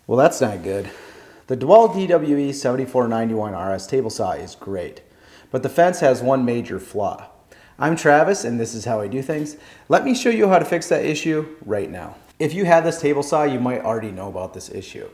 Well, that's not good. The DeWalt DWE7491RS table saw is great, but the fence has one major flaw. I'm Travis, and this is how I do things. Let me show you how to fix that issue right now. If you have this table saw, you might already know about this issue.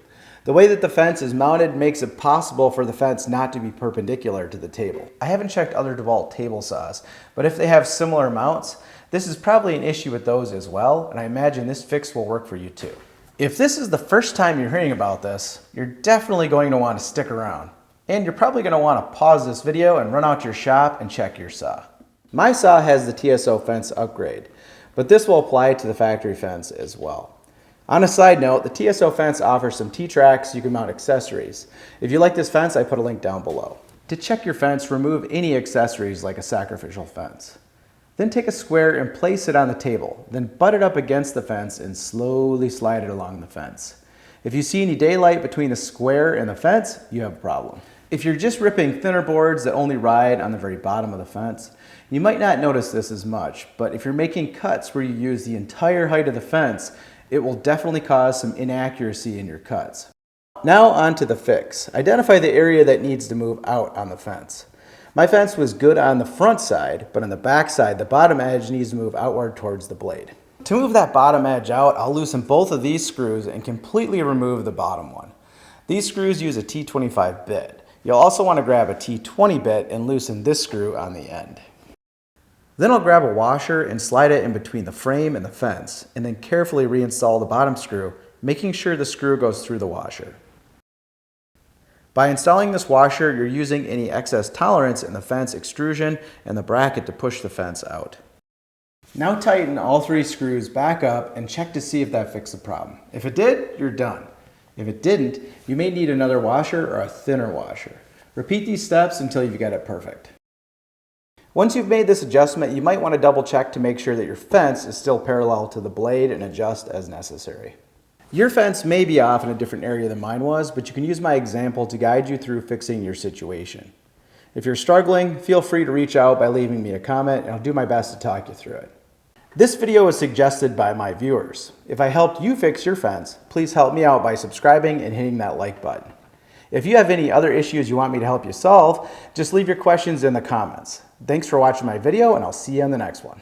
The way that the fence is mounted makes it possible for the fence not to be perpendicular to the table. I haven't checked other DeWalt table saws, but if they have similar mounts, this is probably an issue with those as well, and I imagine this fix will work for you too. If this is the first time you're hearing about this, you're definitely going to want to stick around. And you're probably going to want to pause this video and run out to your shop and check your saw. My saw has the TSO fence upgrade, but this will apply to the factory fence as well. On a side note, the TSO fence offers some T-tracks so you can mount accessories. If you like this fence, I put a link down below. To check your fence, remove any accessories like a sacrificial fence. Then take a square and place it on the table, then butt it up against the fence and slowly slide it along the fence. If you see any daylight between the square and the fence, you have a problem. If you're just ripping thinner boards that only ride on the very bottom of the fence, you might not notice this as much, but if you're making cuts where you use the entire height of the fence, it will definitely cause some inaccuracy in your cuts. Now on to the fix. Identify the area that needs to move out on the fence. My fence was good on the front side, but on the back side, the bottom edge needs to move outward towards the blade. To move that bottom edge out, I'll loosen both of these screws and completely remove the bottom one. These screws use a T25 bit. You'll also want to grab a T20 bit and loosen this screw on the end. Then I'll grab a washer and slide it in between the frame and the fence, and then carefully reinstall the bottom screw, making sure the screw goes through the washer. By installing this washer, you're using any excess tolerance in the fence extrusion and the bracket to push the fence out. Now tighten all three screws back up and check to see if that fixed the problem. If it did, you're done. If it didn't, you may need another washer or a thinner washer. Repeat these steps until you've got it perfect. Once you've made this adjustment, you might want to double check to make sure that your fence is still parallel to the blade and adjust as necessary. Your fence may be off in a different area than mine was, but you can use my example to guide you through fixing your situation. If you're struggling, feel free to reach out by leaving me a comment, and I'll do my best to talk you through it. This video was suggested by my viewers. If I helped you fix your fence, please help me out by subscribing and hitting that like button. If you have any other issues you want me to help you solve, just leave your questions in the comments. Thanks for watching my video, and I'll see you in the next one.